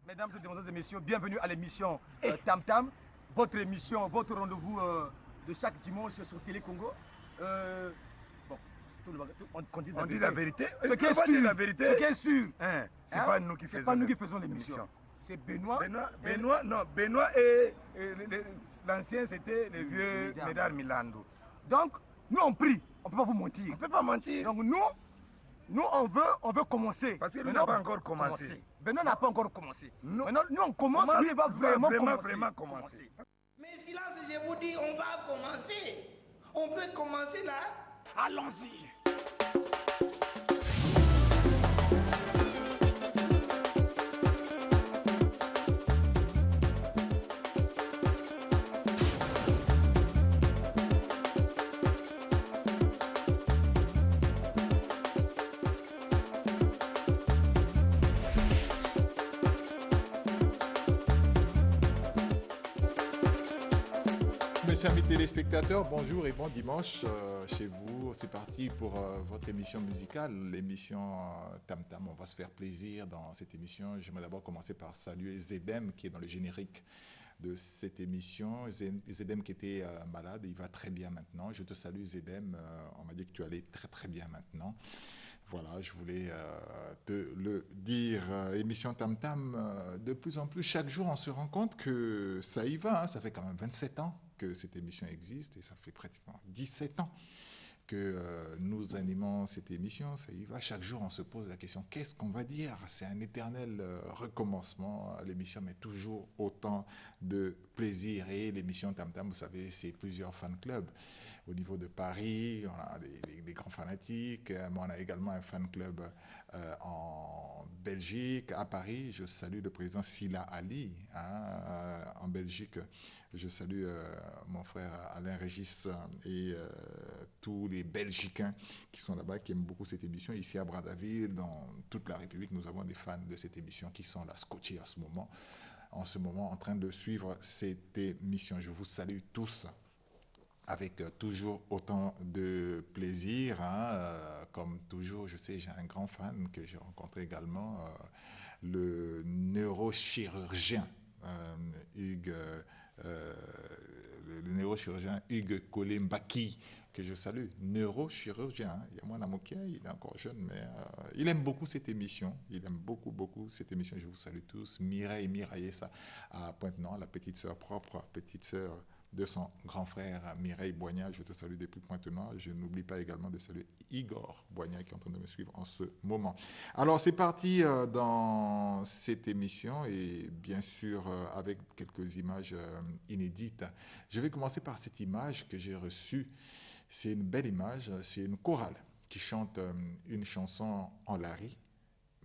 Mesdames et messieurs, bienvenue à l'émission Tam Tam, votre émission, votre rendez-vous de chaque dimanche sur Télé Congo. Bon, on dit la vérité. Ce qui est sûr, la vérité. Ce qui est sûr, c'est pas nous qui faisons. C'est pas nous qui faisons l'émission. C'est Benoît. Benoît et l'ancien, c'était le vieux Médard Milando. Donc, nous on prie, on peut pas vous mentir. On peut pas mentir. Donc nous on veut commencer. Parce que nous n'avons pas encore commencé. Benoît n'a pas encore commencé. Maintenant, nous on commence, lui il va vraiment commencer. Mais silence, je vous dis, on va commencer. On peut commencer là. Allons-y. Mes amis téléspectateurs, bonjour et bon dimanche chez vous. C'est parti pour votre émission musicale, l'émission Tam Tam. On va se faire plaisir dans cette émission. J'aimerais d'abord commencer par saluer Zedem qui est dans le générique de cette émission. Zedem qui était malade, il va très bien maintenant. Je te salue Zedem, on m'a dit que tu allais très très bien maintenant. Voilà, je voulais te le dire. Émission Tam Tam, de plus en plus, chaque jour, on se rend compte que ça y va. Ça fait quand même 27 ans que cette émission existe et ça fait pratiquement 17 ans que nous animons cette émission. Ça y va. Chaque jour, on se pose la question, qu'est-ce qu'on va dire? C'est un éternel recommencement à l'émission, mais toujours autant de plaisir. Et l'émission Tam Tam, vous savez, c'est plusieurs fan clubs. Au niveau de Paris, on a des grands fanatiques, mais on a également un fan club en Belgique. À Paris, je salue le président Sila Ali. En Belgique, je salue mon frère Alain Régis et tous les Belgicains qui sont là-bas, qui aiment beaucoup cette émission. Ici à Brazzaville, dans toute la République, nous avons des fans de cette émission qui sont là scotchés en ce moment, en train de suivre cette émission. Je vous salue tous avec toujours autant de plaisir. Comme toujours, je sais, j'ai un grand fan que j'ai rencontré également, le neurochirurgien Hugues, le neurochirurgien Hugues Kolembaki, que je salue, neurochirurgien. Il y a moi Namokia, il est encore jeune, mais il aime beaucoup cette émission. Il aime beaucoup cette émission. Je vous salue tous. Mireille Miraillessa à Pointe-Noire, la petite sœur propre, petite sœur de son grand frère Mireille Boignat, je te salue depuis Pointe-Noire. Je n'oublie pas également de saluer Igor Boignat qui est en train de me suivre en ce moment. Alors c'est parti dans cette émission et bien sûr avec quelques images inédites. Je vais commencer par cette image que j'ai reçue. C'est une belle image, c'est une chorale qui chante une chanson en lari,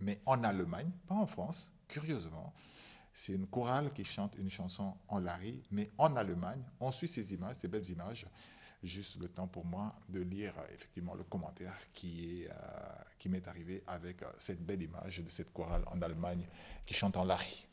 mais en Allemagne, pas en France, curieusement. C'est une chorale qui chante une chanson en lari, mais en Allemagne. On suit ces images, ces belles images. Juste le temps pour moi de lire effectivement le commentaire qui m'est arrivé avec cette belle image de cette chorale en Allemagne qui chante en lari.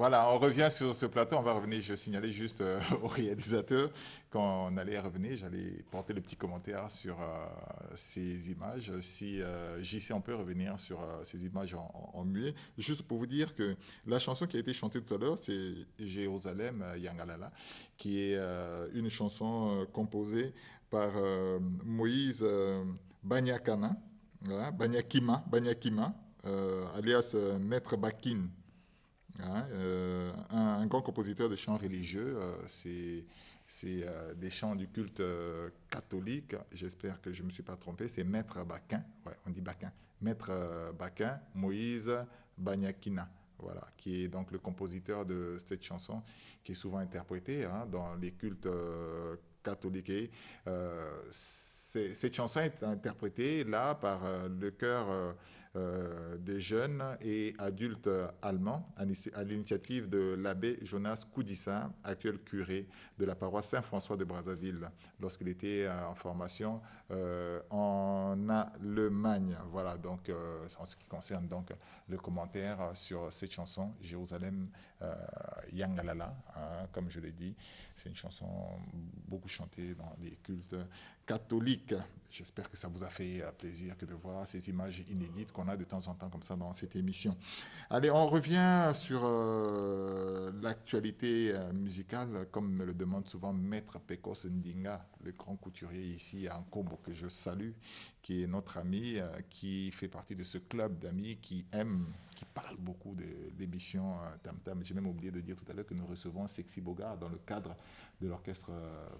Voilà, on revient sur ce plateau. On va revenir, je signalais juste au réalisateur quand on allait revenir, j'allais porter le petit commentaire sur ces images. Si JC, on peut revenir sur ces images en muet. Juste pour vous dire que la chanson qui a été chantée tout à l'heure, c'est Jérusalem Yangalala, qui est une chanson composée par Moïse Banyakana, voilà, Banyakima, alias Maître Bakin. Hein, un grand compositeur de chants religieux, c'est des chants du culte catholique. J'espère que je ne me suis pas trompé. C'est Maître Bakin, ouais, on dit Bakin. Maître Bakin, Moïse Banyakina, voilà, qui est donc le compositeur de cette chanson, qui est souvent interprétée dans les cultes catholiques. Et, cette chanson est interprétée là par le chœur des jeunes et adultes allemands à l'initiative de l'abbé Jonas Koudissa, actuel curé de la paroisse Saint-François de Brazzaville, lorsqu'il était en formation en Allemagne. Voilà, donc en ce qui concerne donc le commentaire sur cette chanson, Jérusalem Yangalala, comme je l'ai dit, c'est une chanson beaucoup chantée dans les cultes catholiques. J'espère que ça vous a fait plaisir que de voir ces images inédites qu'on a de temps en temps comme ça dans cette émission. Allez, on revient sur l'actualité musicale, comme me le demande souvent Maître Pecos Ndinga, le grand couturier ici à Nkombo, que je salue, qui est notre ami, qui fait partie de ce club d'amis qui parle beaucoup de l'émission Tam Tam. J'ai même oublié de dire tout à l'heure que nous recevons Sexy Bogart dans le cadre de l'orchestre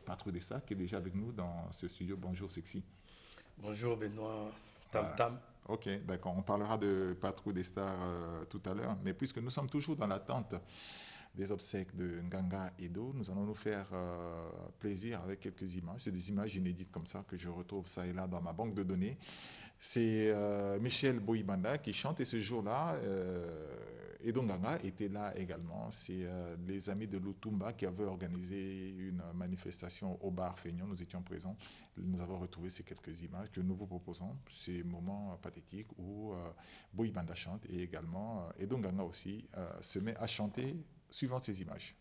Patrouille des Stars, qui est déjà avec nous dans ce studio. Bonjour Sexy. Bonjour Benoît, Tam Tam. Ok, d'accord. On parlera de Patrouille des Stars tout à l'heure. Mais puisque nous sommes toujours dans l'attente des obsèques de Nganga Edo, nous allons nous faire plaisir avec quelques images. C'est des images inédites comme ça que je retrouve ça et là dans ma banque de données. C'est Michel Boibanda qui chante et ce jour-là, Edo Nganga était là également. C'est les amis de Lutumba qui avaient organisé une manifestation au bar Feignon. Nous étions présents. Nous avons retrouvé ces quelques images que nous vous proposons. Ces moments pathétiques où Boibanda chante et également Edo Nganga aussi se met à chanter suivant ces images.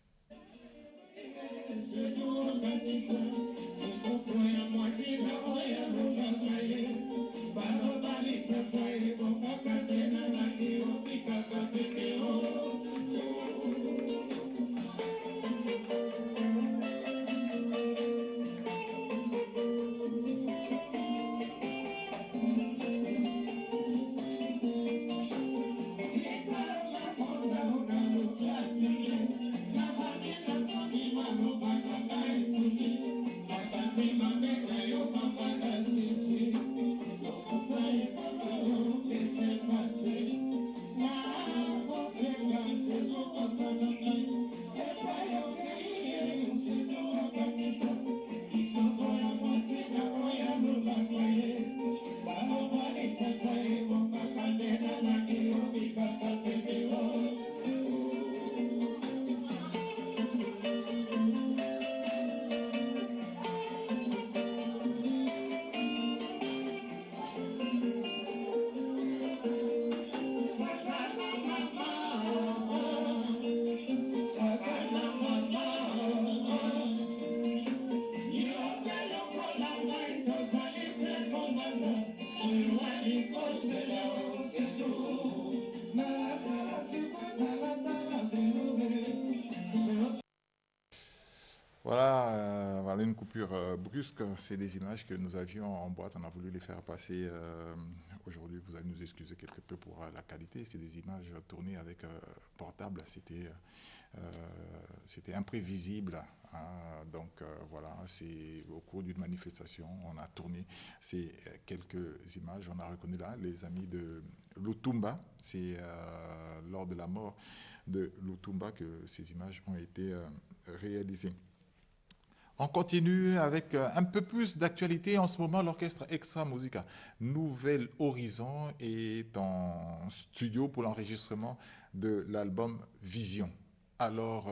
Voilà une coupure brusque. C'est des images que nous avions en boîte. On a voulu les faire passer aujourd'hui. Vous allez nous excuser quelque peu pour la qualité. C'est des images tournées avec portable. C'était imprévisible. Donc voilà, c'est au cours d'une manifestation. On a tourné ces quelques images. On a reconnu là les amis de Lutumba. C'est lors de la mort de Lutumba que ces images ont été réalisées. On continue avec un peu plus d'actualité. En ce moment, l'orchestre Extra Musica Nouvel Horizon est en studio pour l'enregistrement de l'album Vision. Alors,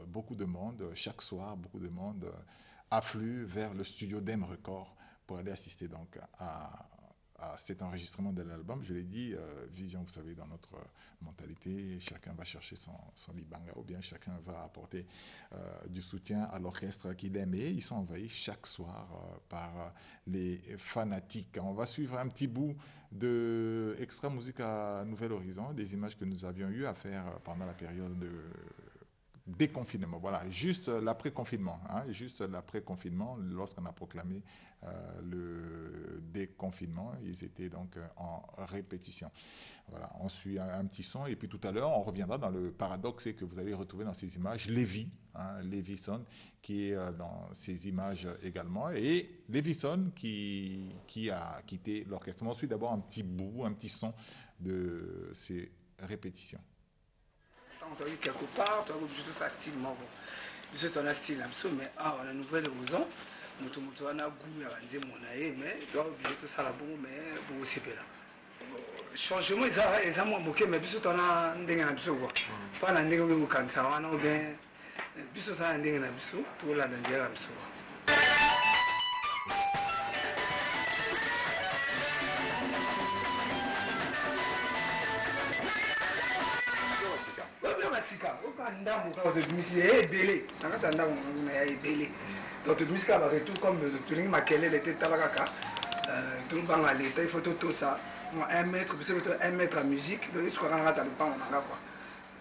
beaucoup de monde, chaque soir, beaucoup de monde afflue vers le studio d'M Record pour aller assister donc à à cet enregistrement de l'album. Je l'ai dit, Vision, vous savez, dans notre mentalité, chacun va chercher son libanga ou bien chacun va apporter du soutien à l'orchestre qu'il aime. Et ils sont envahis chaque soir par les fanatiques. On va suivre un petit bout de Extra Musique à Nouvel Horizon, des images que nous avions eu à faire pendant la période de déconfinement, voilà, juste l'après-confinement, juste l'après-confinement, lorsqu'on a proclamé le déconfinement, ils étaient donc en répétition. Voilà, on suit un petit son et puis tout à l'heure, on reviendra dans le paradoxe que vous allez retrouver dans ces images, Lévi, Lévison, qui est dans ces images également, et Lévison qui a quitté l'orchestre. On suit d'abord un petit bout, un petit son de ces répétitions. Quelque part, tu as obligé de ça style mort. Je suis un style mais on a une nouvelle raison. Nous avons un goût à dire mon aïe, mais tu as obligé de ça là bon, mais pour aussi là. Changement, ils ont moqué, mais puis tu as un ding à absorber. Pas un ding où quand ça va, non bien. Puis tu as un ding à absorber, tout là dans le absorber. Sika, ndambo quand tu musique est belé, dans ça ndambo est belé. Donc tu musique va retour comme tu ling makele était tabaka. Tout banga l'état il faut tout ça. 1 mètre, c'est 1 mètre à musique, donc il se rend à ta pas on a quoi.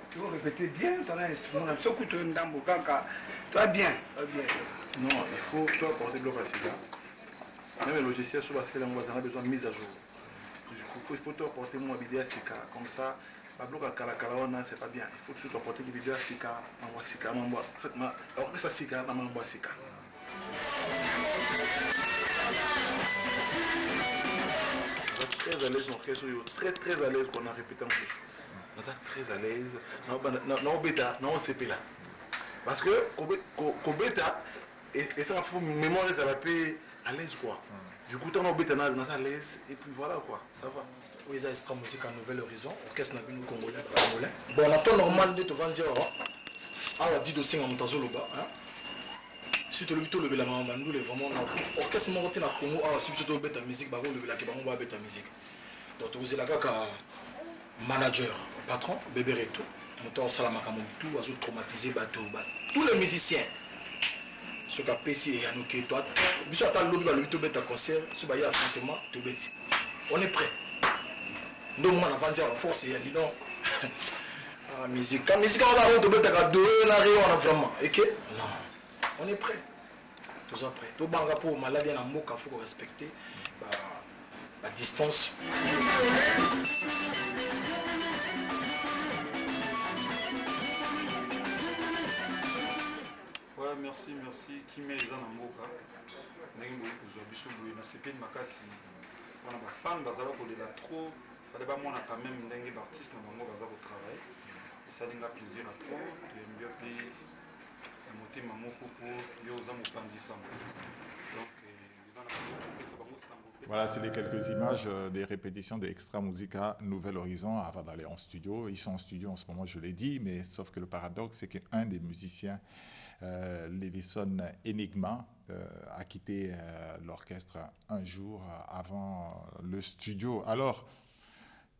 Tu vas répéter bien ton instrument, surtout tu ndambo kaka. Toi bien, bien. Non, il faut toi porter bloc à Sika. Même le logiciel sur la scène on a besoin de mise à jour. Il faut toi porter mon vidéo à Sika comme ça. Pablo Kala c'est pas bien. Il faut toujours apporter des vidéos à Sika, en Sika, en fait, alors que ça Sika, en Sika. Très à l'aise, très à l'aise qu'on a répété en plus. On est très à l'aise. Non, bêta, non, CP là. Parce que, au bêta, et ça faut mémoire, ça va payer à l'aise quoi. Du coup, on bêta, on est à l'aise, et puis voilà quoi, ça va. Oui, ça Extra Musique à Nouvel Horizon, orchestre national congolais. Bon, on a temps normal de te vendre. Ah, on a dit de 5 ans, on a si tu le la maman, nous les vraiment orchestre monté na Congo, ah, si tu veux ta musique, bah, le la qui va ta musique. Donc, vous êtes là, manager, patron, bébé et tout. Moteur Salamakamu, tout, à traumatiser, tous les musiciens. Ce qu'a apprécié, et à nous qui toi, tu as le lobby, le concert, ce qu'il y a affrontement, tu bêtis. On est prêt. Donc, on a vendu en force et il dit non. La musique, on a on a vraiment. Et que non, on est prêt. Tous en prêt. Donc, pour maladie, il faut respecter la distance. Ouais, merci. Qui met les gens en moka. Aujourd'hui, c'est pas de ma casse. On a des fans, de la trop. Il fallait pas quand même des artistes dans le travail. Et ça a plaisir à trop. Tu aimes bien payer un moté maman pour yosa mopandisa. Donc, voilà, c'est les quelques images des répétitions de Extra Musica Nouvel Horizon avant d'aller en studio. Ils sont en studio en ce moment, je l'ai dit, mais sauf que le paradoxe, c'est qu'un des musiciens, Lévison Enigma, a quitté l'orchestre un jour avant le studio. Alors,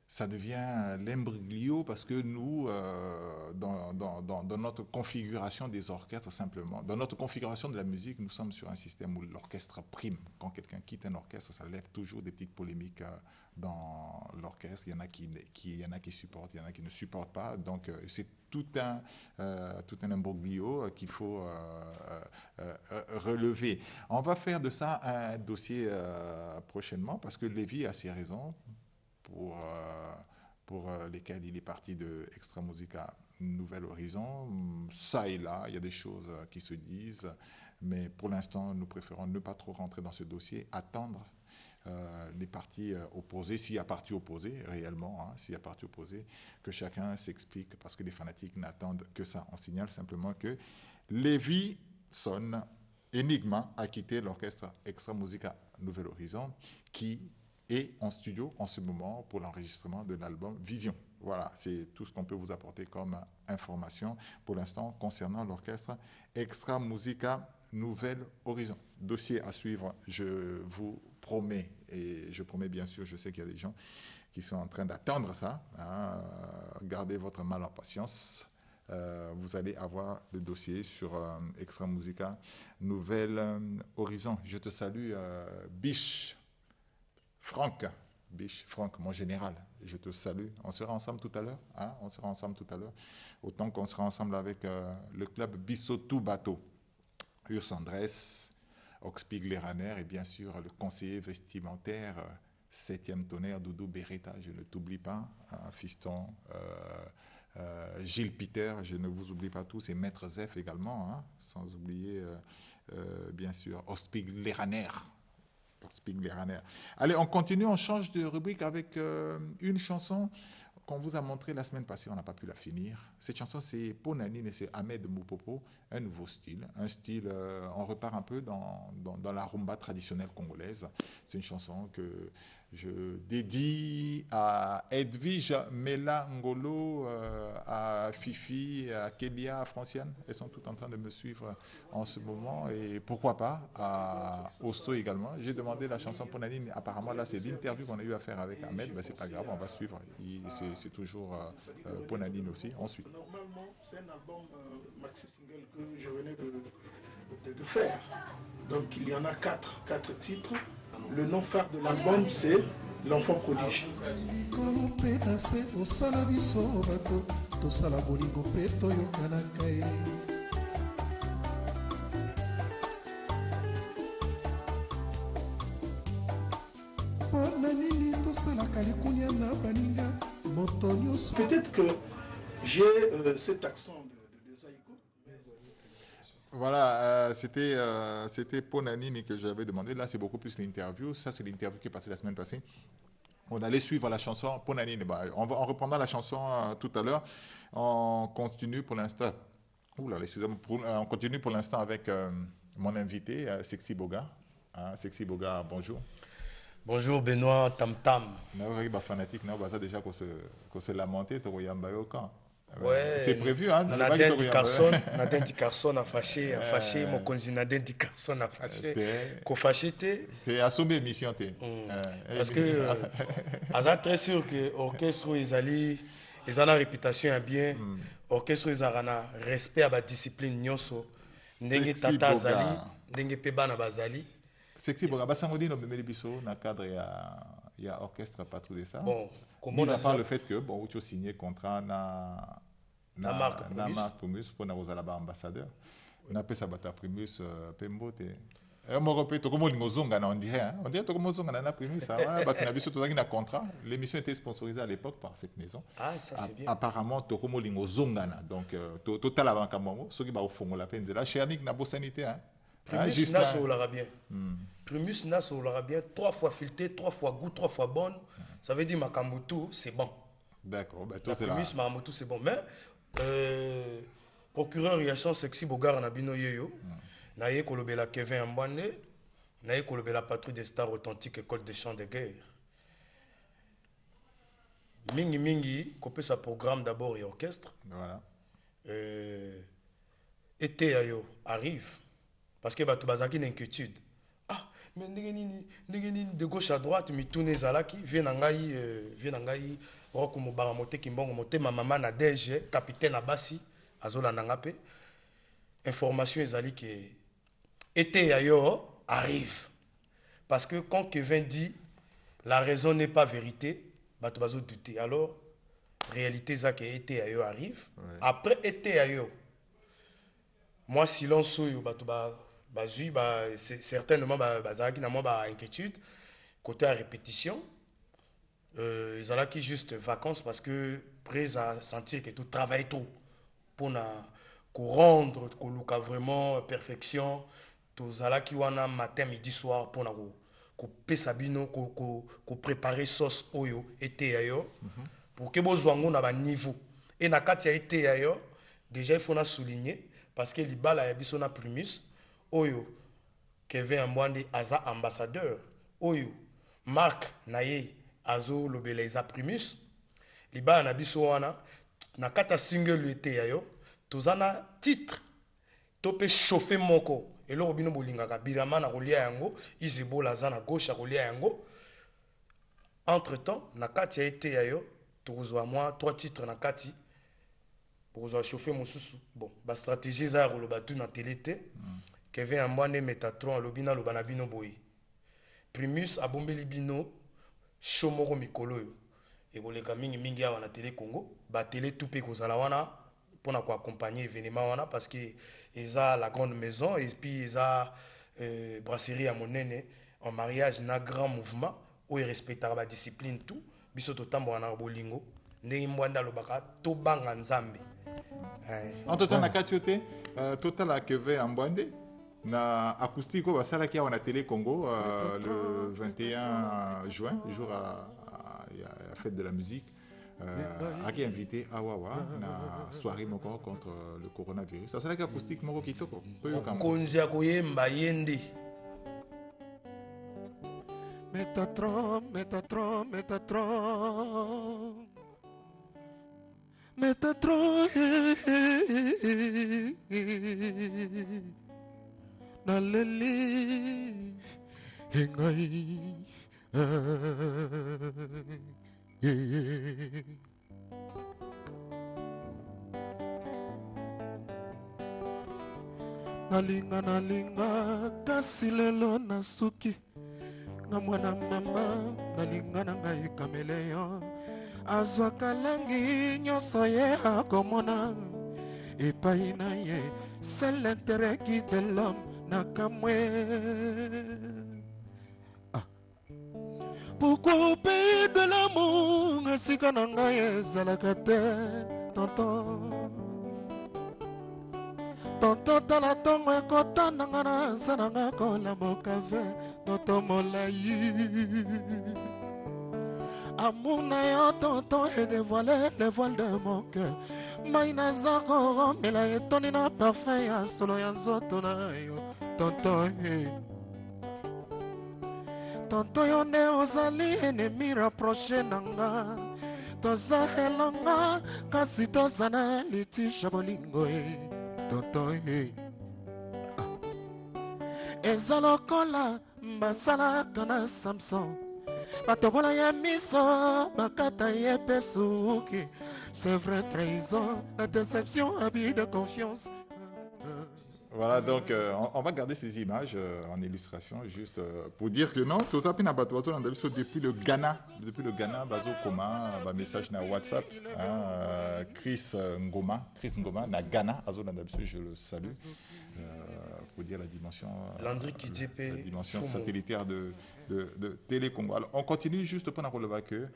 ça devient l'imbroglio parce que nous, dans notre configuration des orchestres, simplement, dans notre configuration de la musique, nous sommes sur un système où l'orchestre prime. Quand quelqu'un quitte un orchestre, ça lève toujours des petites polémiques dans l'orchestre. Il y en a qui supportent, il y en a qui ne supportent pas. Donc, c'est tout un imbroglio qu'il faut relever. On va faire de ça un dossier prochainement parce que Lévi a ses raisons pour lesquels il est parti de Extra Musica Nouvel Horizon. Ça et là, il y a des choses qui se disent, mais pour l'instant, nous préférons ne pas trop rentrer dans ce dossier, attendre les parties opposées, s'il y a partie opposée réellement, s'il y a partie opposée, que chacun s'explique, parce que les fanatiques n'attendent que ça. On signale simplement que Lévison Enigma a quitté l'orchestre Extra Musica Nouvel Horizon, qui est en studio en ce moment pour l'enregistrement de l'album Vision. Voilà, c'est tout ce qu'on peut vous apporter comme information pour l'instant concernant l'orchestre Extra Musica Nouvel Horizon. Dossier à suivre, je vous promets, et je promets bien sûr, je sais qu'il y a des gens qui sont en train d'attendre ça. Hein, gardez votre mal en patience. Vous allez avoir le dossier sur Extra Musica Nouvel Horizon. Je te salue, Biche, Franck, mon général. Je te salue. On sera ensemble tout à l'heure. Hein? On sera ensemble tout à l'heure. Autant qu'on sera ensemble avec le club Bissottou Bateau. Urs Andrés, Oxpig Leraner et bien sûr le conseiller vestimentaire 7e tonnerre Doudou Beretta. Je ne t'oublie pas, hein, fiston. Gilles Peter, je ne vous oublie pas tous, et Maître Zef également, hein, sans oublier bien sûr Oxpig Leraner. Allez, on continue, on change de rubrique avec une chanson qu'on vous a montrée la semaine passée, on n'a pas pu la finir. Cette chanson, c'est Ponanine et c'est Ahmed Moupopo, un nouveau style. Un style, on repart un peu dans la rumba traditionnelle congolaise. C'est une chanson que je dédie à Edwige Mela Ngolo, à Fifi, à Kélia, à Franciane. Elles sont toutes en train de me suivre en ce moment. Et pourquoi pas à Osso également. J'ai demandé la chanson Ponanine. Apparemment, là, c'est l'interview qu'on a eu à faire avec Ahmed. Ben, c'est pas grave, on va suivre. C'est toujours Ponanine aussi. Ensuite. Normalement, c'est un album maxi-single que je venais de faire. Donc, il y en a quatre titres. Le nom phare de l'album, c'est L'Enfant Prodige. Peut-être que j'ai cet accent de Zaïko. Voilà, c'était Ponanini que j'avais demandé. Là, c'est beaucoup plus l'interview. Ça, c'est l'interview qui est passée la semaine passée. On allait suivre la chanson Ponanini. On reprendra la chanson tout à l'heure. On continue pour l'instant. On continue pour l'instant avec mon invité, Sexy Boga. Sexy Boga, bonjour. Bonjour Benoît Tam Tam. Fanatique, déjà qu'on se lamentait, tu voyais au camp. Ouais, c'est prévu, hein? Nadenti Carson a fâché, mon cousin Nadenti Carson a fâché. Qu'on fâché, c'est à sommet mission, parce que, c'est très sûr que l'orchestre, ils ont une réputation bien. L'orchestre, ils ont un respect à la discipline. Ndenge Tata Azali, Ndenge Peba na Bazali. Sexy Boga, Basangodino, Memeli Bisso, dans le cadre, il y a orchestre, pas tout de ça. Bon, mis à part le fait que, bon, tu as signé contrat na marque Primus pour nous aller ambassadeur. On a appelé ça bata Primus Pembote. Et moi répète comme on dirait, hein. On dirait comme on Primus, ça. Bah tu as vu surtout dans un contrat. L'émission était sponsorisée à l'époque par cette maison. Ah, ça c'est bien. Apparemment, tu comme Lingozongana. Donc total avant Kamongo, ceux qui va au fond la peine. Là, chez Annick na beau sanité, hein. Primus n'a sur l'arabien. Primus n'a sur l'arabien, 3 fois filtré, 3 fois goût, 3 fois bonne. Ça veut dire Makamutu, c'est bon. D'accord. Ben, la Primus Makamutu, c'est bon. Mais procureur Yachon Sexy Bogar Nabino Yeyo, Naye Kolobela Kevin Ambane, Naye Kolobela Patrouille des Stars Authentiques École des Chants de Guerre. Mingi, copé sa programme d'abord et orchestre. Voilà. Été Ayo arrive. Parce que tu as une inquiétude. Ah, mais de gauche à droite, mais tout les alaki, viennent en gaï, Rokumo Baramote, Kimbongo Mote, ma maman na DG, capitaine Abassi, Azola Nangape. Information est que été ailleurs arrive. Parce que quand Kevin dit la raison n'est pas vérité, bah tu vas douter. Alors, réalité, ça que été ailleurs arrive. Ouais. Après été ailleurs, moi, silence, c'est certainement inquiétude. Côté à répétition, ils ont qui juste vacances parce que prêts à sentir que tout travaille trop pour rendre vraiment perfection. Tous allá qui wana matin, midi, soir pour préparer sauce oyo été ailleurs pour que vous ayez un niveau. Et na katia été ailleurs, déjà il faut souligner parce que libala ya biso na Primus oyo Kevin Ambwande aza ambassadeur oyo Marc naye azo lobeleza Primus libala na biso wana na kata single été ayo tozana titre topé chauffer moko eloko bino bolingaka Birama na kolia yango Izebola za na gauche kolia yango. Entre temps na kati ya été yayo tokozwa moi 3 titres na kati pour chauffer mosusu. Bon ba stratégie za koloba tout na télé te. Kevin Ambwande Metatron alobina lobana bino boye. Primus abombeli bino shomoro mikolo yo. Et boleka mingi awa na télé Congo, ba télé tout pe kozala wana pour na ko accompagner événement wana parce que eza la grande maison et puis eza brasserie à monene en mariage na grand mouvement où il respectera la discipline tout biso to tambo na bolingo ndenge Mbwanda lobaka to banga nzambe. En total na katiote total à Kevin Ambwande na acoustique au basala qui a na télé Congo le 21 juin jour à la fête de la musique a qui invité à Wawa na soirée moko contre le coronavirus. Ça c'est la acoustique moko kitoko. Konzi akoyemba yende. Metatron, Metatron, Metatron. Metatron. Naleli. Hengai. Nalinga kasi lelo nasuki nga mwana mama nalinga na ngai kameleon azwaka langi nyonso ye akomona epai na ye c'est l'intérêt qui de l'homme nakamwe. Pourquoi au pays de l'amour esika na ngai ezalaka te tonton tonton tala ntongo ekota na nga na nza na nga kolamoka ve tonton molai amour na yo tonton et dévoilé le voile de mon cœur mai naza koromela etoni na parfum ya solo ya nzoto na yo tonton tonton yo nde ozali ennemi rapproché na nga toza elonga kasi toza na litisha bolingo tonton eza lokola basalaka na Samson batobola ya miso bakata ye pe suki c'est vrai trahison la déception habit de confiance. Voilà, donc on va garder ces images en illustration, juste pour dire que non, tout ça, depuis le Ghana, Bazo Koma, message na WhatsApp, Chris Ngoma, na Ghana, je le salue, pour dire la dimension, satellitaire de Télé Congo. Alors, on continue juste pour relever que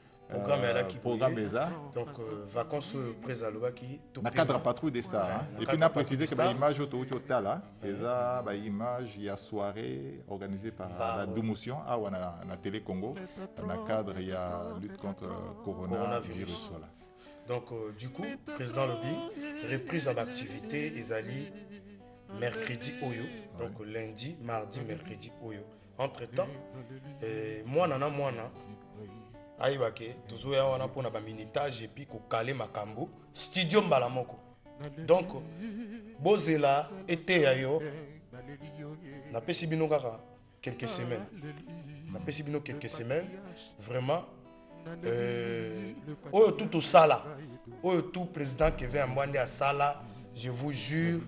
programme ESA. Donc, vacances présalovaki. Na cadre patrouille des stars. Et puis, on a précisé que l'image autour là, ESA, l'image, il y a soirée organisée par la Doumotion, à Télé Congo. Dans le cadre, il y a lutte contre le coronavirus. Voilà. Donc, du coup, président Lobby, reprise à l'activité, Ezali, mercredi Oyo. Donc, lundi, mardi, mercredi Oyo. Entre-temps, moi, aïbake toujours ya wana pona ba minitage et puis ko caler makambo studio mbala moko donc bozela été yayo na pesi bino kaka quelques semaines vraiment tout au sala tout président Kevin Ambwande a sala je vous jure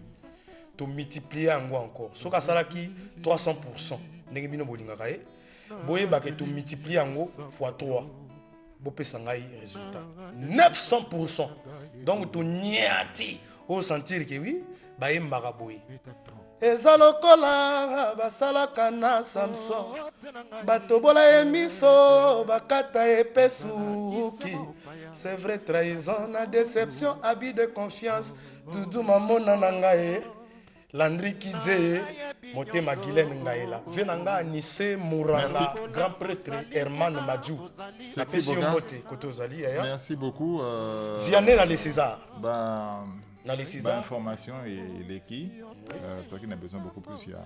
to multiplier encore soka sala ki 300% ndenge bino bolingaka boye ba ke to multiplier yango x3 bopesa ngai résultat 900%. Donc to niati au sentir que oui ba yembaka boye eza lokola basalaka na Samson batobola emiso bakata epesuki c'est vrai trahison na déception habit de confiance Doudou mamona na ngai Landry Kidze, Motema Guylaine Ngaïla, Venanga Anissé Mouranga, grand prêtre Herman Madjou. Merci beaucoup. Vianney dans les Césars. Dans les 6 ans. Information et l'équipe. Toi qui n'as besoin beaucoup plus, il y a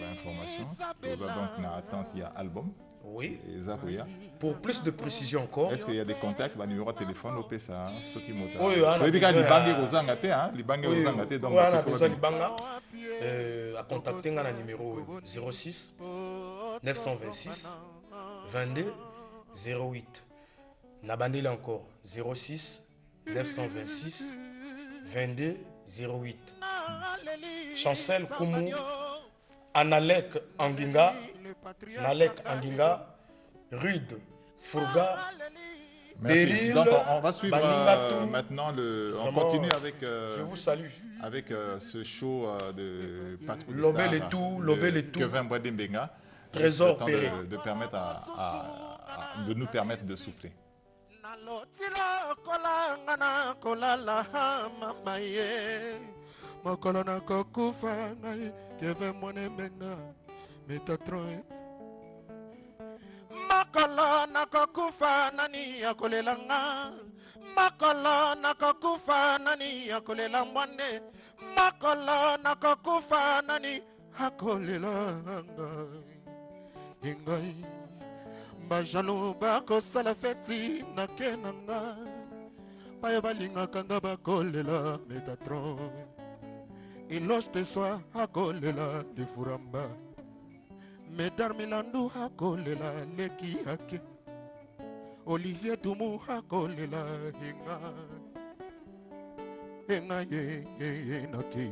l'information. Donc, on attend, il y a album. Oui. Et Zarouya. Pour plus de précision encore. Est-ce qu'il y a des contacts, numéro de téléphone au PSA, ceux qui m'ont dit. Oui, on a besoin. On a besoin de Banga. À contacter le numéro 06 926 22 08. Nabandil encore 06 926 22 08. Chancel Koumou, Analek Anginga, Nalek Anginga, Rude Fourga. Merci. Donc on va suivre maintenant on continue avec. Je vous salue. Avec ce show de Patrouille Lobel et tout, Lobel et tout. Kevin Boadembenga. Trésor Péré. De nous permettre de souffler. Makolo nakokufa nani akolelanga makolo nakokufa nani akolela mwane makolo nakokufa nani akolelanga ingai bajalo bakosala feti nakenanga baye balingaka nga bakolela Metatron iloge te soi akolela Lifuramba Medar Milandu hakolela leki hake Olivier Dumu hakolela Henga ye nake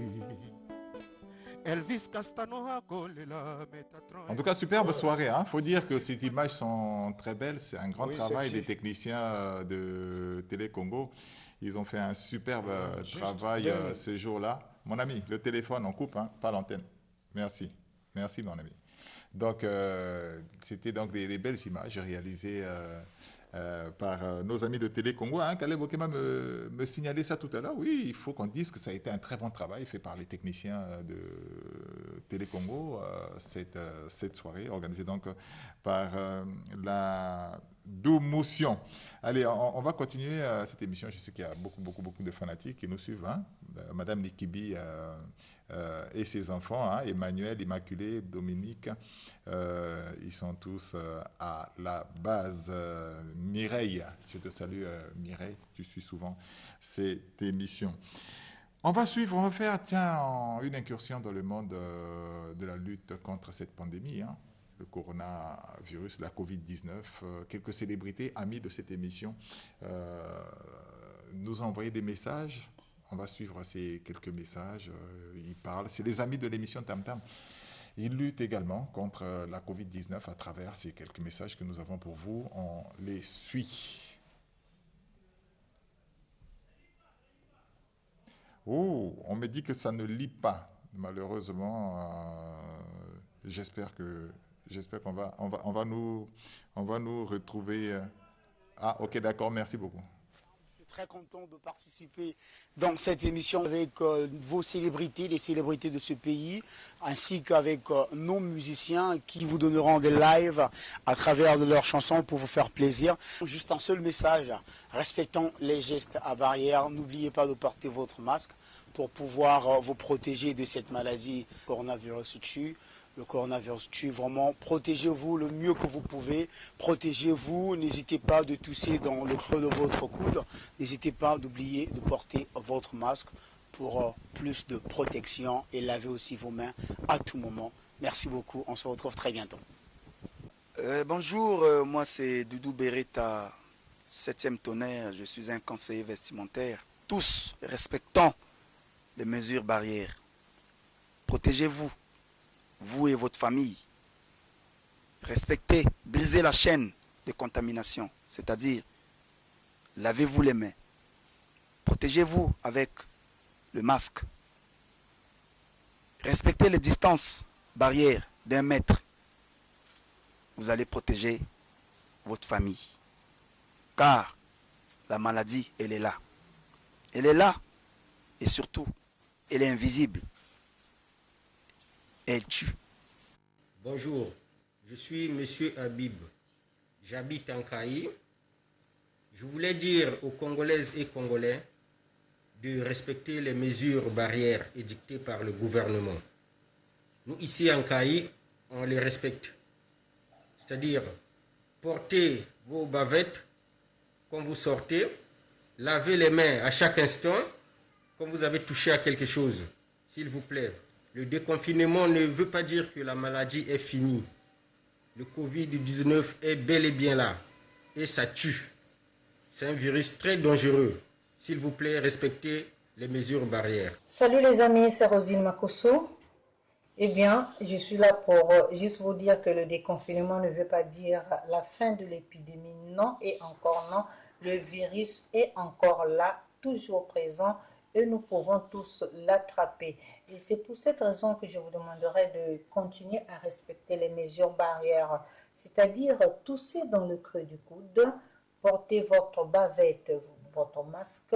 Elvis Castano hakolela Metatron. En tout cas, superbe soirée. Faut dire que ces images sont très belles. C'est un grand travail des techniciens de Télé Congo. Ils ont fait un superbe travail ce jour-là. Mon ami, le téléphone, on coupe, pas l'antenne. Merci. Merci, mon ami. Donc, c'était donc des belles images réalisées par nos amis de Télé Congo. Caleb Okema me signalait ça tout à l'heure. Oui, il faut qu'on dise que ça a été un très bon travail fait par les techniciens de Télé Congo, cette soirée, organisée donc par la Doumotion. Allez, on va continuer cette émission. Je sais qu'il y a beaucoup de fanatiques qui nous suivent. Madame Nikibi et ses enfants, Emmanuel, Immaculée, Dominique, ils sont tous à la base. Mireille, je te salue Mireille, tu suis souvent cette émission. On va faire une incursion dans le monde de la lutte contre cette pandémie, le coronavirus, la Covid-19. Quelques célébrités, amis de cette émission, nous ont envoyé des messages. On va suivre ces quelques messages. Ils parlent. C'est les amis de l'émission Tam Tam. Ils luttent également contre la Covid-19 à travers ces quelques messages que nous avons pour vous. On les suit. Oh, on me dit que ça ne lit pas. Malheureusement, j'espère qu'on va nous retrouver. Ah, ok, d'accord. Merci beaucoup. Très content de participer dans cette émission avec vos célébrités, les célébrités de ce pays, ainsi qu'avec nos musiciens qui vous donneront des lives à travers de leurs chansons pour vous faire plaisir. Juste un seul message, respectons les gestes à barrière, n'oubliez pas de porter votre masque pour pouvoir vous protéger de cette maladie coronavirus tue. Le coronavirus tue vraiment. Protégez-vous le mieux que vous pouvez. Protégez-vous. N'hésitez pas de tousser dans le creux de votre coude. N'hésitez pas d'oublier de porter votre masque pour plus de protection et lavez aussi vos mains à tout moment. Merci beaucoup. On se retrouve très bientôt. Bonjour, moi c'est Doudou Beretta, 7e tonnerre. Je suis un conseiller vestimentaire. Tous respectons les mesures barrières. Protégez-vous. Vous et votre famille, respectez, brisez la chaîne de contamination, c'est-à-dire lavez-vous les mains, protégez-vous avec le masque, respectez les distances barrières d'1 mètre, vous allez protéger votre famille, car la maladie, elle est là et surtout, elle est invisible. Elle tue. Bonjour, je suis Monsieur Habib. J'habite en Caï. Je voulais dire aux Congolaises et Congolais de respecter les mesures barrières édictées par le gouvernement. Nous, ici en Caï, on les respecte. C'est-à-dire, portez vos bavettes quand vous sortez, lavez les mains à chaque instant quand vous avez touché à quelque chose, s'il vous plaît. Le déconfinement ne veut pas dire que la maladie est finie. Le Covid-19 est bel et bien là et ça tue. C'est un virus très dangereux. S'il vous plaît, respectez les mesures barrières. Salut les amis, c'est Rosine Makosso. Eh bien, je suis là pour juste vous dire que le déconfinement ne veut pas dire la fin de l'épidémie. Non et encore non. Le virus est encore là, toujours présent et nous pouvons tous l'attraper. Et c'est pour cette raison que je vous demanderai de continuer à respecter les mesures barrières, c'est-à-dire tousser dans le creux du coude, portez votre bavette, votre masque.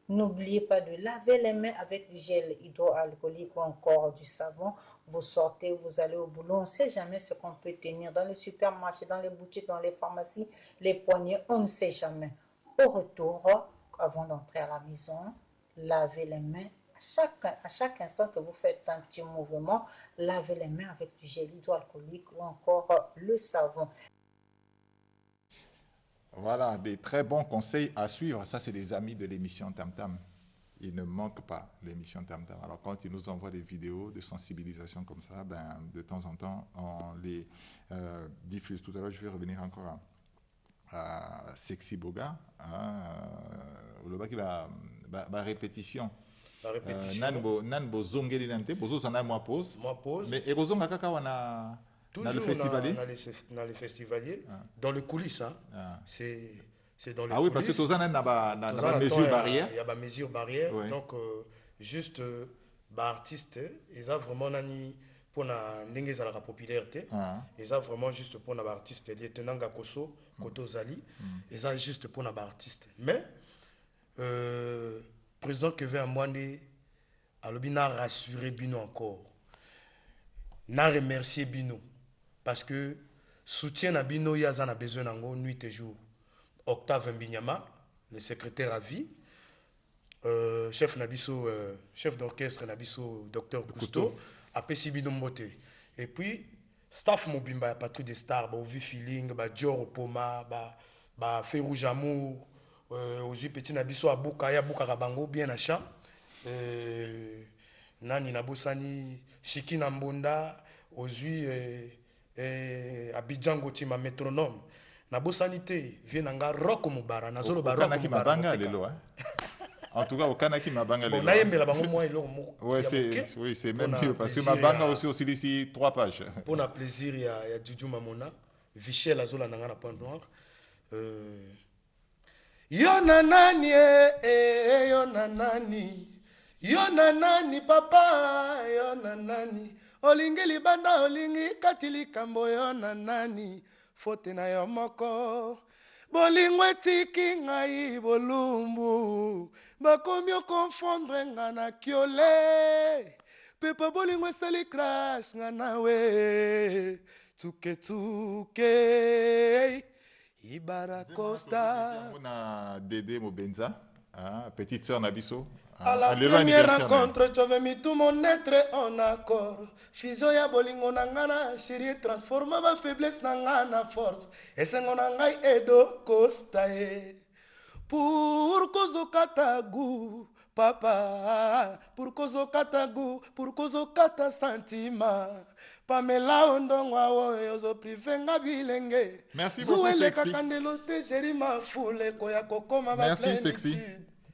N'oubliez pas de laver les mains avec du gel hydroalcoolique ou encore du savon. Vous sortez, vous allez au boulot. On ne sait jamais ce qu'on peut tenir dans les supermarchés, dans les boutiques, dans les pharmacies, les poignets. On ne sait jamais. Au retour, avant d'entrer à la maison, lavez les mains. À chaque instant que vous faites un petit mouvement, lavez les mains avec du gel hydroalcoolique ou encore le savon. Voilà, des très bons conseils à suivre. Ça, c'est des amis de l'émission Tam Tam. Ils ne manquent pas, l'émission Tam Tam. Alors, quand ils nous envoient des vidéos de sensibilisation comme ça, ben, de temps en temps, on les diffuse. Tout à l'heure, je vais revenir encore à Sexy Boga. Le bas qui va répétition. La répétition. Nanbo zongeli nante, bozo sana moi pause. Mais et bozo ngakaka wana. Toujours dans le festivalier. Dans les festivaliers, dans le coulisses. Hein. C'est dans le coulisses. Ah oui, parce que tout ça, il y a des mesures barrières. Il y a des mesures barrières. Oui. Donc, juste, artistes, ils ont vraiment pour la popularité. Ils ont vraiment juste pour les artistes. Les tenants Gakoso, Koto Zali, ils ont juste pour les artistes. Mais, le président Kevin Amwande a rassuré Bino encore. N'a remercié Bino. Parce que soutien à Bino, il y a besoin d'ango nuit et jour. Octave Mbinyama, le secrétaire à vie, chef d'orchestre Nabiso, docteur Cousteau, Apesi Bino Mbote. Et puis, staff Mobimba, patrouille des stars, Ovi Feeling, Dior Poma, Feu Rouge Amour, Ozi Petit Nabiso Abouka, Yabouka Rabango, bien achat. Nani Nabosani, Shiki Nambonda, Ozui Abidjan Gotima métronome. Nabosanité, Vienanga Rock Mubara, Nazolo Barok Mubara. En tout cas, au Kanaki Mabanga. Bon, oui, c'est même mieux parce que Mabanga aussi ici 3 pages. Pour un plaisir, il y a Djidjou Mamona, Vichel Azola Nangana Point Noir. Yonanani, Yonanani. Yonanani papa, Yonanani. Olingi libanda, olingi katili kambo, Yonanani. Fote na yo moko. Bolingwe tiki ngai bolumbu. Bakomi o confondre ngana kiole. Pepa bolingwe sali crash ngana we. Tuke tuke. Ibara Costa. On a Dédé Mobenza, petite sœur Nabiso. À la première rencontre, tu avais mis tout mon être en accord. Fizoya bolingo nangana, chérie, transforma ma faiblesse nangana force. Et c'est mon angai edo costae. Pour kozo katagu, papa. Pour kozo katagu, pour kozo kata sentima. Pamela ondongwa ozo privenga bilenge. Merci beaucoup, Sexy. Merci, Sexy.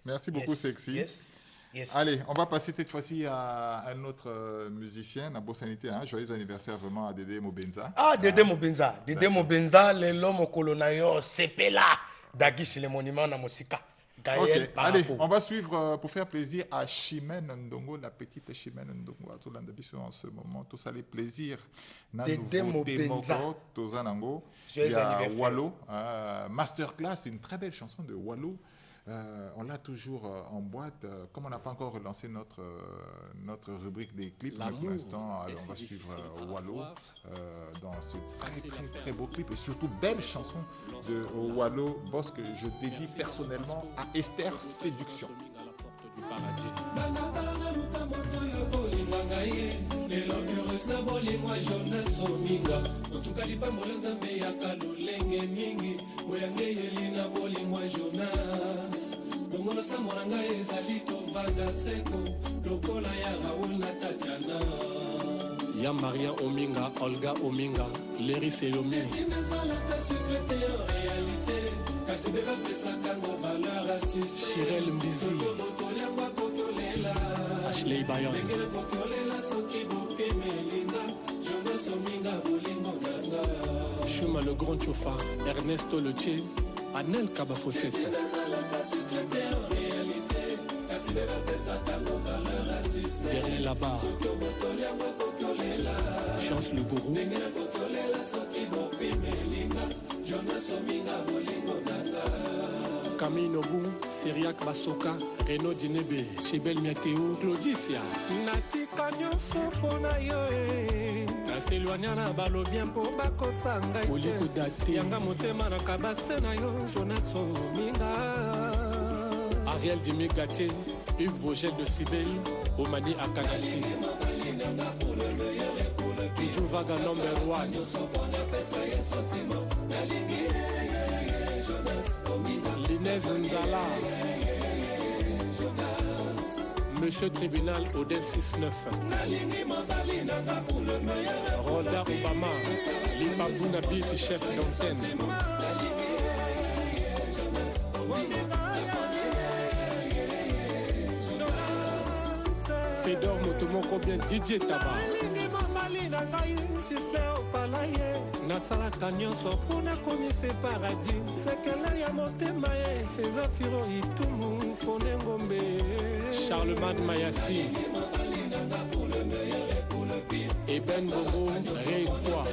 Merci beaucoup, Sexy. Yes. Yes. Allez, on va passer cette fois-ci à un autre musicien, Nabo Sanité. Joyeux anniversaire vraiment à Dédé Mobenza. Ah, Dédé Mobenza. Dédé Mobenza, l'homme colonayo, Sepela. Dagis, le monument na Mosika. Okay. Allez, on va suivre pour faire plaisir à Chimène Ndongo, la petite Chimène Ndongo. À tout l'andabiso en ce moment, tout ça les plaisirs. Dédé Mobenza. Il y a Wallo, Masterclass, une très belle chanson de Wallo. On l'a toujours en boîte. Comme on n'a pas encore relancé notre rubrique des clips, pour l'instant, on va suivre Wallo dans ce très beau clip et surtout belle chanson de Wallo Boss que je dédie personnellement à Esther Séduction. paradis. lelo heureuse na bolingwa Jonas Ominga otuka lipambola nzambe ya kalolenge mingi oyange yeli na bolingwa Jonas longono samora ngai ezali tovanda seko lokola ya Raoul na Tatiana ya Maria Ominga, Olga Ominga, Léry Selomi Chirel Mbizi Ashley Bayon Chuma le Grand Chofa, Ernesto Leche, Anel Kabafosset Derrière là-bas Chance le Gourou Camille Nobu, Syriac Basoka, Renaud Dinebe, Chibel Miateo, Claudicia natika nyonso mpona yo naselwanya na balobien mpo bakosanga te yanga motema na kabase na yo Jonas Ominga Ariel Dimi Gatier, Hugues Vogel de Sibel, Omani Akanati Juju Vaga number 1 Linez Nzala Monsieur Tribunal Odin 6-9 Roda Obama Limbabuna Beach chef d'antenne Fedor Motomoko bien DJ Taba nasalaka nyonso mpona komisa paradis sekele ya motema ye eza firo itumu fone ngombe Charlemagne Mayassi Eben Bobo Réquois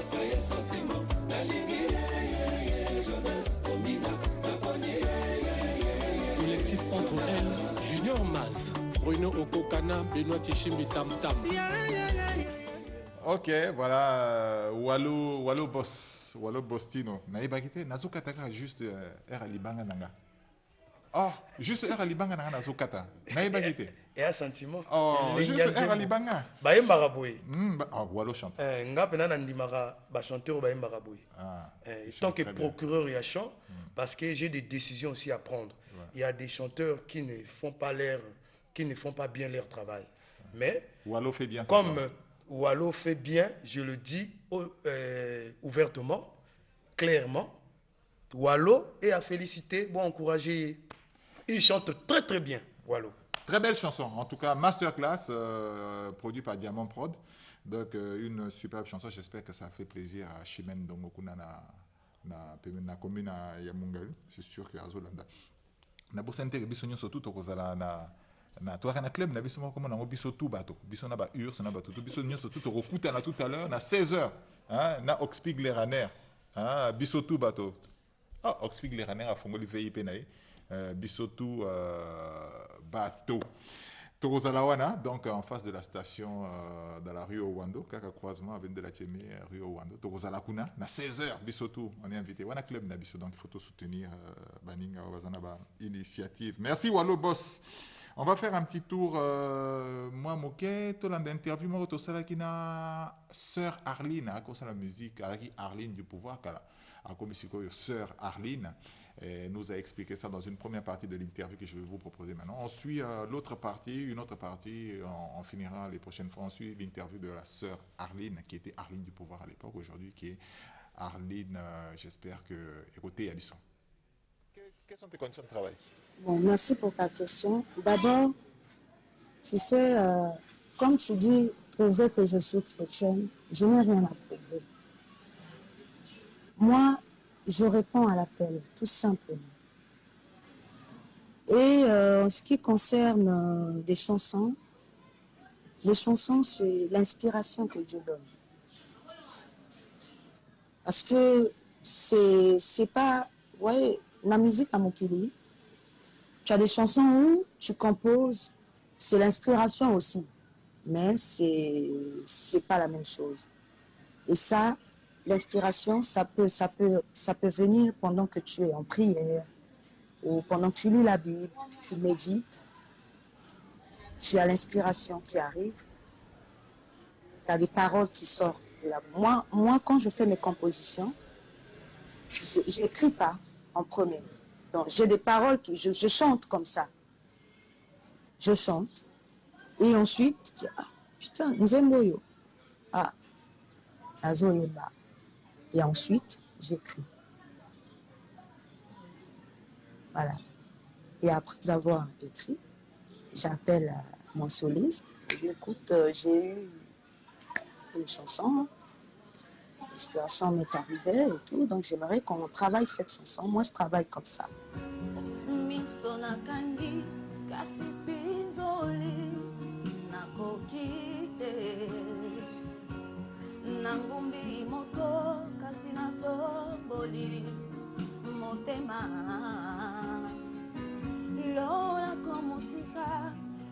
Collectif entre elles Junior Maz Bruno Okokana Benoît Tichimbi Tam Tam Ok, voilà, Wallo Boss, Wallo Bostino. Naïba kité, nazukata juste R Alibanga nanga. Oh, juste R Alibanga nanga nazukata. Naïba kité. Et un sentiment. Oh, juste R Alibanga. Baye Maraboui. Ah, Wallo chante. Nga pena nandimara ba chanteur baye Maraboui. Tant que procureur il y a chant parce que j'ai des décisions aussi à prendre. Il y a des chanteurs qui ne font pas bien leur travail. Mais Wallo fait bien. Comme Wallo fait bien, je le dis ouvertement, clairement. Wallo est à féliciter, bon encourager. Il chante très très bien, Wallo. Très belle chanson, en tout cas masterclass, produit par Diamond Prod. Donc une superbe chanson, j'espère que ça fait plaisir à Chimène Dongokuna na commune à Yamungalu. C'est sûr que Azolanda. Na bosante biso surtout tokozala na toaka na club na biso moko na biso tout bato biso na ba urs na bato biso nyonso tout rokuta na tout à l'heure na 16h hein na Oxpig Leraner hein biso tout bato Oxpig Leraner a fongoli VIP nae biso tout bato Torozalawana, donc en face de la station dans la rue Owando, kaka croisement avec de la Tiémé, rue Owando, Torozalakuna, na 16h, bisotou, on est invité. On a club na biso, donc il faut tout soutenir Baninga Wazanaba initiative. Merci Wallo Boss. On va faire un petit tour. Moi, Moké, tout l'interview, moi, tout ça qui na Sœur Arline, à cause de la musique, Arline du pouvoir, kala, à comme Sœur Arline. Et nous a expliqué ça dans une première partie de l'interview que je vais vous proposer maintenant. On suit l'autre partie, une autre partie, on finira les prochaines fois. On suit l'interview de la sœur Arline, qui était Arline du pouvoir à l'époque, aujourd'hui, qui est Arline, j'espère que Écoutez Abisson. Quelles sont tes conditions de travail? Bon, merci pour ta question. D'abord, tu sais, comme tu dis, prouver que je suis chrétienne, je n'ai rien à prouver. Moi, je réponds à l'appel, tout simplement. Et en ce qui concerne des chansons, les chansons, c'est l'inspiration que Dieu donne. Parce que c'est pas... Ouais, la musique à Mokili, tu as des chansons où tu composes, c'est l'inspiration aussi. Mais c'est pas la même chose. Et ça... L'inspiration, ça peut venir pendant que tu es en prière ou pendant que tu lis la Bible, tu médites. tu as l'inspiration qui arrive, tu as des paroles qui sortent. Moi, quand je fais mes compositions, je n'écris pas en premier. Donc, j'ai des paroles, je chante comme ça. Je chante. Et ensuite, putain, nous aimons yo. Ah, Azoyeba. Et ensuite, j'écris. Voilà. Et après avoir écrit, j'appelle mon soliste. Je dis, écoute, j'ai eu une chanson. L'inspiration m'est arrivée et tout. Donc, j'aimerais qu'on travaille cette chanson. Moi, je travaille comme ça. Nangumbi moto kasina tomboli motema lola komusika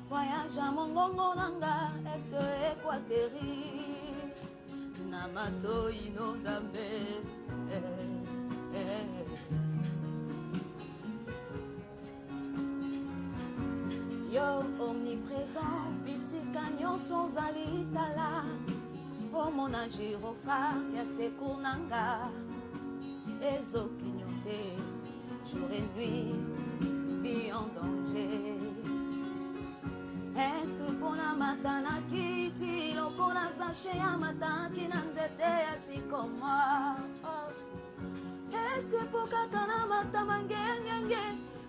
voyage à mongongo nanga est-ce que equateri na mato inonzambe yo omniprésent bisika nyonso ozali tala oh mon agirofa ya sekunanga ezokinyote jour et nuit vie en danger est-ce que pona matana kiti lokola sache ya mataki na nzete ya sikoma est-ce que pokakana matama ngengenge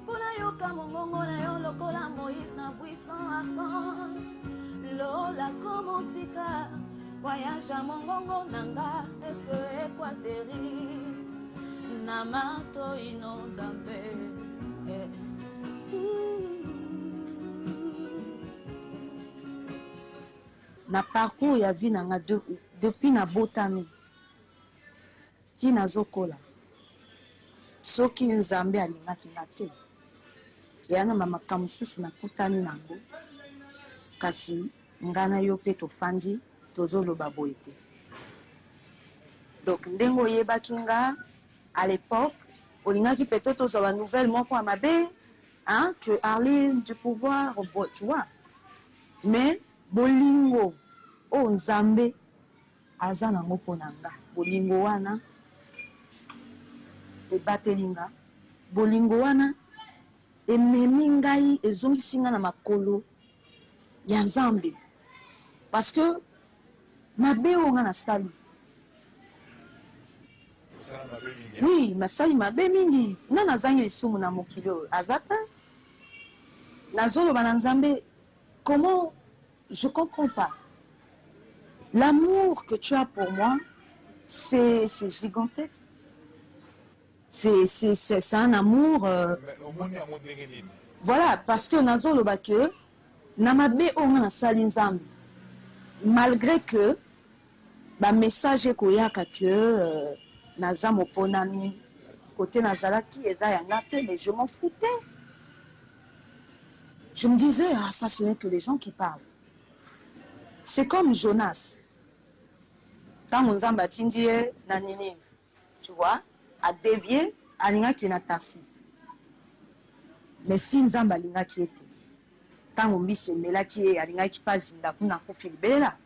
pona yoka mongongo na yo lokola Moïse na buisson akon lola komosika voyage à mongongo nanga est-ce que equateri namato inondambe na parcours ya vie nanga depuis na botami ti nazokola soki nzambe alingaki nga te yana makambo mosusu nakutani nango kasi nga na yo mpe tofandi tozoloba boye te. Donc ndenge oyebaki nga à l'époque olingaki peut-être ozwa nouvelle moko ya mabe hein, que Arline du pouvoir tu vois, mais bolingo o nzambe aza nango mpo na nga bolingo wana ebateli nga bolingo wana ememi ngai ezongisi nga na makolo ya nzambe parce que mabe oyo nga nasali oui nasali mabe mingi nga nazangi lisumu na mokili oyo aza te nazoloba na nzambe comment je comprends pas l'amour que tu as pour moi c'est gigantesque c'est un amour voilà parce que nazoloba que na mabe oyo nga nasali nzambe malgré que ba message ekoyaka que naza moponami côté nazalaki eza yanga te mais je m'en foutais. Je me disais ah ça ce n'est que les gens qui parlent. C'est comme Jonas. Tango nzambe atindi ye na Ninive, tu vois, a dévié alingaki na Tarsis. Mais si nzambe alingaki ete tango mbisi emelaki ye alingaki mpa zinda kuna kufi libela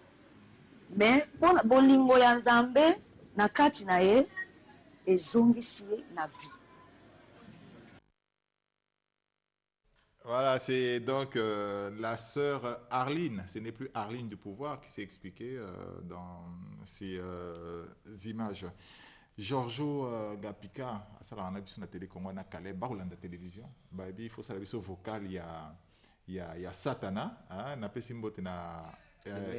mais mpona bolingo ya nzambe na kati na ye ezongisi ye na vie. Voilà, c'est donc la sœur Arline, ce n'est plus Arline du pouvoir qui s'est expliqué dans ces images. Giorgio Gapika, ça on a vu sur la télé Congo na Calais, barulanda télévision, il faut ça la vocal il y a Satana, na pesimbote na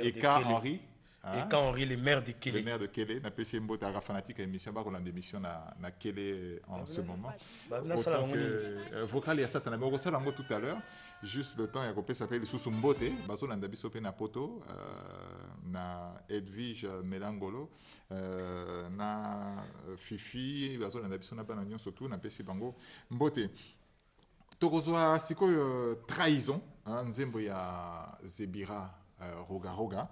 Eka Henri. Eka Henri, le maire de Kélé. Le maire de Kélé, na pesimbote à Fanatique émission, barulanda émission na Kélé en ce moment. Vocal il y a Satana, mais on ça lango tout à l'heure. Juste le temps, il y a coupé s'appelle le Susumbote, bazolanda bisope na poto, na Edwige Melangolo, na Fifi, bazolanda biso na bana nyonso tout na pesi bango mbote. Tokozwa sikoyo trahison, nzembo ya Zebira Roga Roga,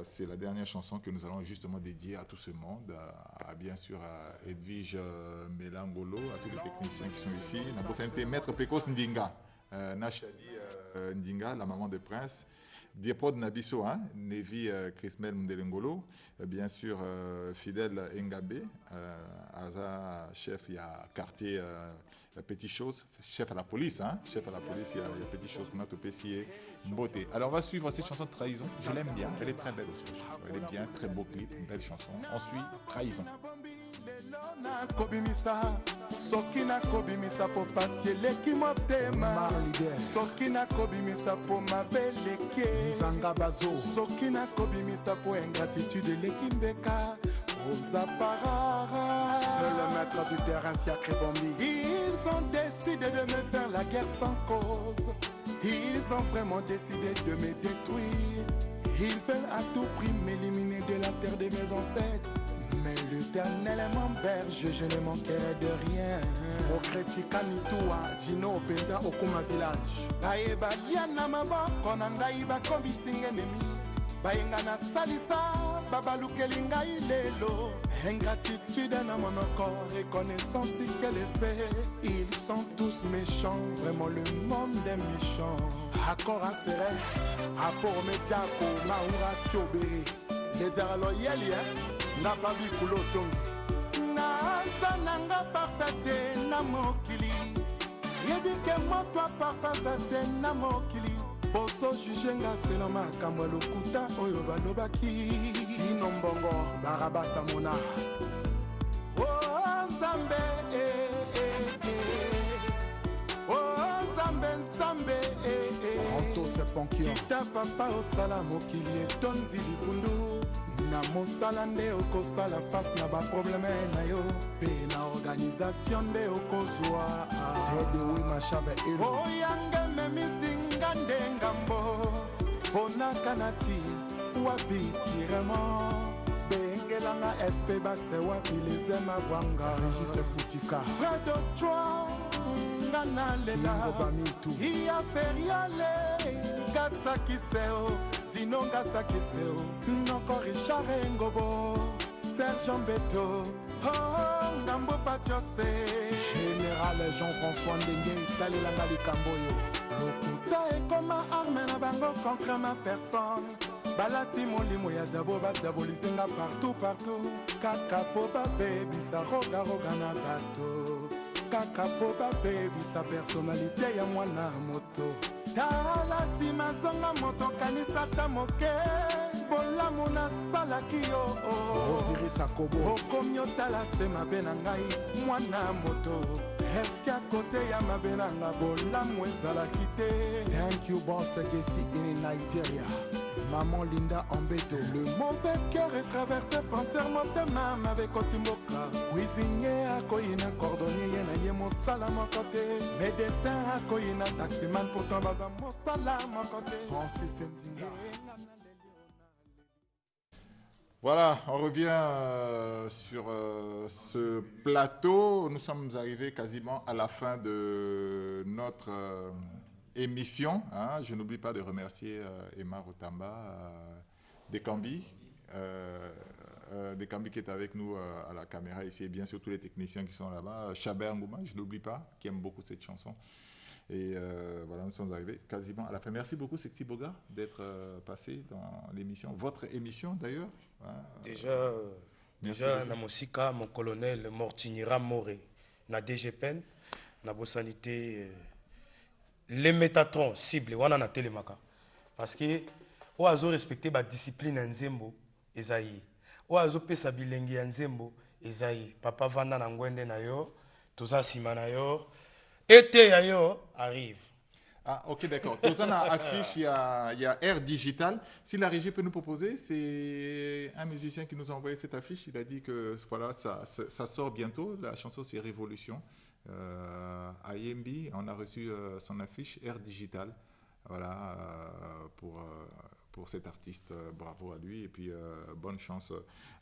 c'est la dernière chanson que nous allons justement dédier à tout ce monde, à bien sûr à Edwige Melangolo, à tous les techniciens qui sont ici. Maître Pekos Ndinga. Nachadi Ndinga, la maman de Prince. Diepod Nabiso, Nevi Chrismel Mdelengolo, bien sûr Fidèle Ngabe, Aza, chef, il y a quartier Petit Chose, chef à la police, chef à la police, il y a Petit Chose qu'on a topé si Mbote. Alors on va suivre cette chanson de Trahison, je l'aime bien, elle est très belle aussi, elle est bien, très beau clip, une belle chanson. On suit Trahison. Nakobimisa soki nakobimisa po pasi eleki motema soki nakobimisa po mabeleki nzanga bazo soki nakobimisa po ingratitude eleki mbeka ozaparara seul le maître du terrain fiacre bombi. Ils ont décidé de me faire la guerre sans cause, ils ont vraiment décidé de me détruire, ils veulent à tout prix m'éliminer de la terre de mes ancêtres. Mais l'Éternel est mon berge, je ne manquerai de rien. Au Kretika Nitua, Gino Benza Okuma village. Baye Baliana Maboko Nangai Bakobi Singenemi. Baingana Salisa, Babalukelinga Ilelo. Ingratitude na monoko, reconnaissance qu'elle est fait. Ils sont tous méchants, vraiment le monde est méchant. Akora Sere, Apor Mediapo, Maura Tiobe. Les dialogues na babi kulotongi naza nanga parfait na mokili yebike moto parfait na mokili boso jugenga selo makambo lokuta oyo balobaki tino mbongo barabasa mona oh nzambe oh nzambe nzambe onto se ponkio kita papa osala mokili etondi likundu na mosala nde okosala face na baprobleme na yo mpe na organisation nde okozwa oyange memisinga nde ngambo ponaka na ti wapi tirement bengelanga sp base wapi leze mavwanga regise futika fredo chwa nga na lela iya feriale gasakiseo Dinonga Sakiseo, Noko Richard Ngobo, Sergent Beto, Oh, Ngambo Patiose, Général Jean-François Ndenge, Talilanga Likamboyo, Lokuta et comme arme na bango contre ma personne. Balati molimo ya jabo batiabolisenga partout, Kakapo baby sa roga na bato, Kakapo baby sa personnalité ya mwana moto. Tala si mazonga moto kanisata moke bolamu na salaki yo Osiris Akobo okomi otala se mabe na ngai mwana moto eske à côté ya mabe na nga bolamu ezalaki te. Thank you boss Gesi in Nigeria. Maman Linda Ambeto. Le mauvais cœur est traversé frontière motema avec Otimboka. Cuisinier à Koyina, cordonnier na yemo salama côté. Médecin à Koyina, taximan pourtant baza mo salama côté. Francis Ndinga. Voilà, on revient sur ce plateau. Nous sommes arrivés quasiment à la fin de notre émission. Je n'oublie pas de remercier Emma Rotamba Dekambi qui est avec nous à la caméra ici, et bien sûr tous les techniciens qui sont là-bas. Chaber Ngouma, je ne l'oublie pas, qui aime beaucoup cette chanson. Et voilà, nous sommes arrivés quasiment à la fin. Merci beaucoup, Sekti Boga, d'être passé dans l'émission, votre émission d'ailleurs. Déjà, na musika, mon colonel Mortinira Moré, na DGPN, na Bosanité, les métatrons cible, wana na télémaka. Parce que, oazo respecter la discipline nzembo, ezaï. Oazo pesa bilengi nzembo, ezaï. Papa vanda na ngwende na yo, toza sima na yo, été ya yo arrive. Ah, ok, d'accord. Dans une affiche, il y a Air Digital. Si la régie peut nous proposer, c'est un musicien qui nous a envoyé cette affiche. Il a dit que voilà, ça sort bientôt. La chanson, c'est Révolution. À IMB, on a reçu son affiche Air Digital. Voilà, pour cet artiste. Bravo à lui. Et puis, bonne chance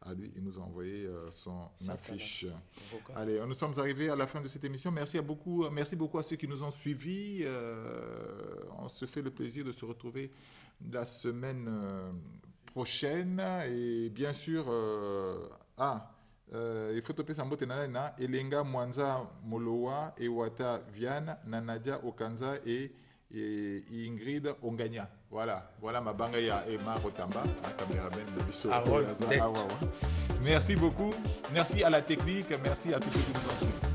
à lui. Il nous a envoyé son affiche. Allez, nous sommes arrivés à la fin de cette émission. Merci beaucoup à ceux qui nous ont suivis. On se fait le plaisir de se retrouver la semaine prochaine. Et bien sûr, il faut topesa mbote na Elenga Mwanza Molowa Ewata Viana na Nadia Okanza et Ingrid Ongania. Voilà ma banga ya Emma Rotamba, caméraman de Bisso. Merci beaucoup. Merci à la technique, merci à tous ceux qui nous ont suivis.